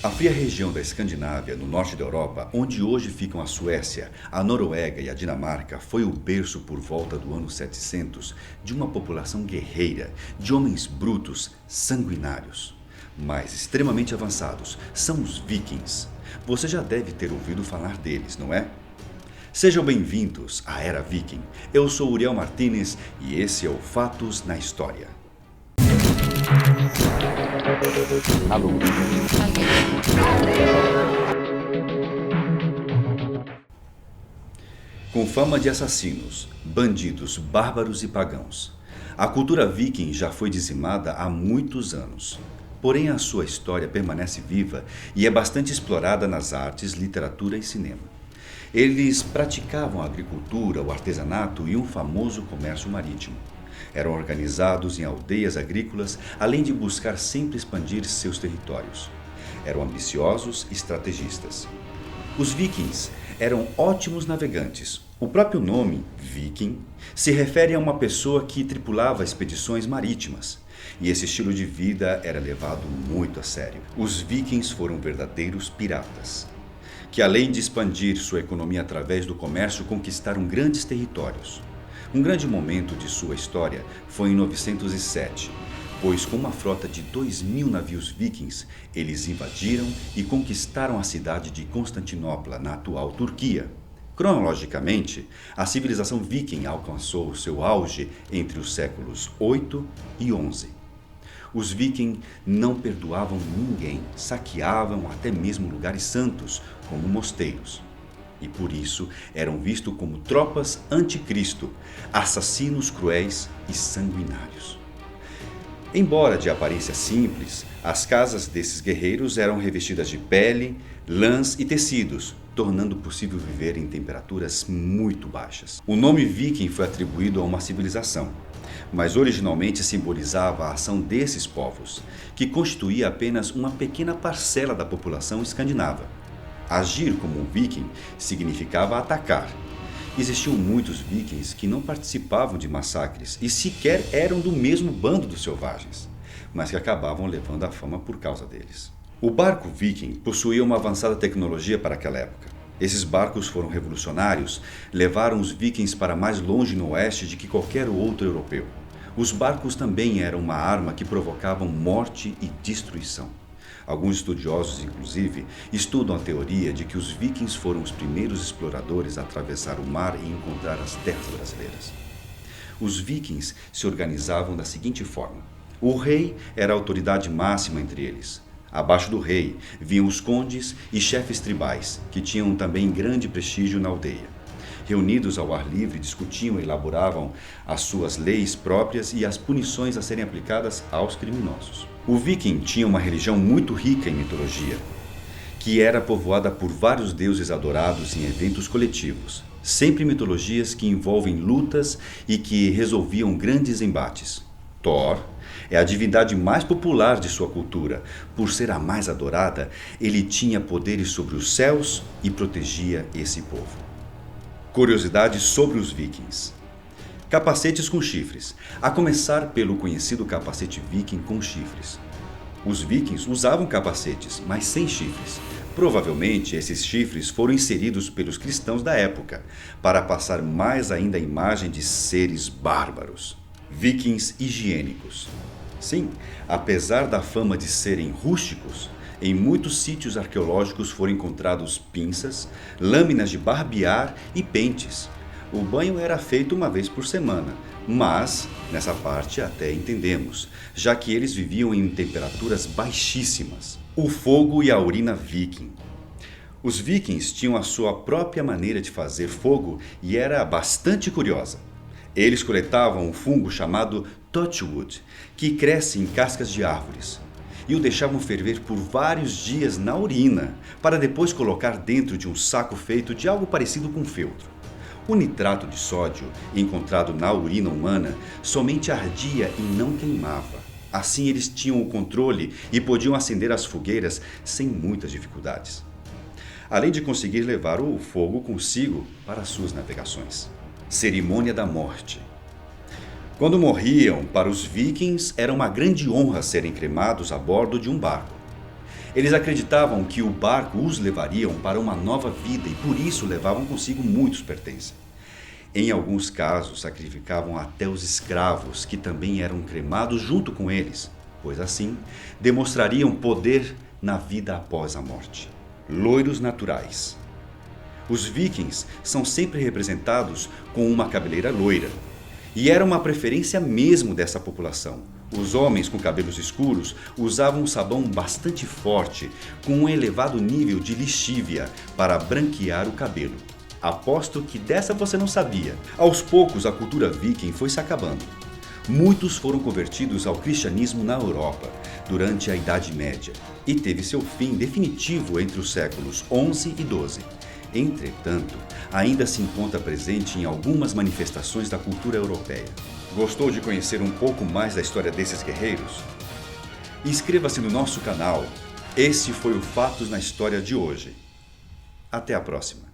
A fria região da Escandinávia, no norte da Europa, onde hoje ficam a Suécia, a Noruega e a Dinamarca, foi o berço por volta do ano 700 de uma população guerreira, de homens brutos, sanguinários. Mas extremamente avançados são os vikings. Você já deve ter ouvido falar deles, não é? Sejam bem-vindos à Era Viking. Eu sou Uriel Martínez e esse é o Fatos na História. Alô. Com fama de assassinos, bandidos, bárbaros e pagãos, a cultura viking já foi dizimada há muitos anos. Porém, a sua história permanece viva e é bastante explorada nas artes, literatura e cinema. Eles praticavam a agricultura, o artesanato e um famoso comércio marítimo. Eram organizados em aldeias agrícolas, além de buscar sempre expandir seus territórios. Eram ambiciosos e estrategistas. Os vikings eram ótimos navegantes. O próprio nome, viking, se refere a uma pessoa que tripulava expedições marítimas. E esse estilo de vida era levado muito a sério. Os vikings foram verdadeiros piratas, que além de expandir sua economia através do comércio, conquistaram grandes territórios. Um grande momento de sua história foi em 907, pois com uma frota de 2.000 navios vikings, eles invadiram e conquistaram a cidade de Constantinopla, na atual Turquia. Cronologicamente, a civilização viking alcançou seu auge entre os séculos 8 e 11. Os vikings não perdoavam ninguém, saqueavam até mesmo lugares santos, como mosteiros. E por isso eram vistos como tropas anticristo, assassinos cruéis e sanguinários. Embora de aparência simples, as casas desses guerreiros eram revestidas de pele, lãs e tecidos, tornando possível viver em temperaturas muito baixas. O nome viking foi atribuído a uma civilização, mas originalmente simbolizava a ação desses povos, que constituía apenas uma pequena parcela da população escandinava. Agir como um viking significava atacar. Existiam muitos vikings que não participavam de massacres e sequer eram do mesmo bando dos selvagens, mas que acabavam levando a fama por causa deles. O barco viking possuía uma avançada tecnologia para aquela época. Esses barcos foram revolucionários, levaram os vikings para mais longe no oeste de que qualquer outro europeu. Os barcos também eram uma arma que provocavam morte e destruição. Alguns estudiosos, inclusive, estudam a teoria de que os vikings foram os primeiros exploradores a atravessar o mar e encontrar as terras brasileiras. Os vikings se organizavam da seguinte forma: o rei era a autoridade máxima entre eles. Abaixo do rei vinham os condes e chefes tribais, que tinham também grande prestígio na aldeia. Reunidos ao ar livre, discutiam e elaboravam as suas leis próprias e as punições a serem aplicadas aos criminosos. O viking tinha uma religião muito rica em mitologia, que era povoada por vários deuses adorados em eventos coletivos, sempre mitologias que envolvem lutas e que resolviam grandes embates. Thor é a divindade mais popular de sua cultura. Por ser a mais adorada, ele tinha poderes sobre os céus e protegia esse povo. Curiosidades sobre os vikings. Capacetes com chifres, a começar pelo conhecido capacete viking com chifres. Os vikings usavam capacetes, mas sem chifres. Provavelmente esses chifres foram inseridos pelos cristãos da época, para passar mais ainda a imagem de seres bárbaros. Vikings higiênicos. Sim, apesar da fama de serem rústicos, em muitos sítios arqueológicos foram encontrados pinças, lâminas de barbear e pentes. O banho era feito uma vez por semana, mas nessa parte até entendemos, já que eles viviam em temperaturas baixíssimas. O fogo e a urina viking. Os vikings tinham a sua própria maneira de fazer fogo e era bastante curiosa. Eles coletavam um fungo chamado touchwood, que cresce em cascas de árvores, e o deixavam ferver por vários dias na urina, para depois colocar dentro de um saco feito de algo parecido com feltro. O nitrato de sódio, encontrado na urina humana, somente ardia e não queimava. Assim eles tinham o controle e podiam acender as fogueiras sem muitas dificuldades, além de conseguir levar o fogo consigo para suas navegações. Cerimônia da morte. Quando morriam, para os vikings era uma grande honra serem cremados a bordo de um barco. Eles acreditavam que o barco os levaria para uma nova vida e por isso levavam consigo muitos pertences. Em alguns casos, sacrificavam até os escravos, que também eram cremados junto com eles, pois assim demonstrariam poder na vida após a morte. Loiros naturais. Os vikings são sempre representados com uma cabeleira loira, e era uma preferência mesmo dessa população. Os homens com cabelos escuros usavam um sabão bastante forte, com um elevado nível de lixívia, para branquear o cabelo. Aposto que dessa você não sabia. Aos poucos, a cultura viking foi se acabando. Muitos foram convertidos ao cristianismo na Europa durante a Idade Média e teve seu fim definitivo entre os séculos 11 e 12. Entretanto, ainda se encontra presente em algumas manifestações da cultura europeia. Gostou de conhecer um pouco mais da história desses guerreiros? Inscreva-se no nosso canal. Esse foi o Fatos na História de hoje. Até a próxima.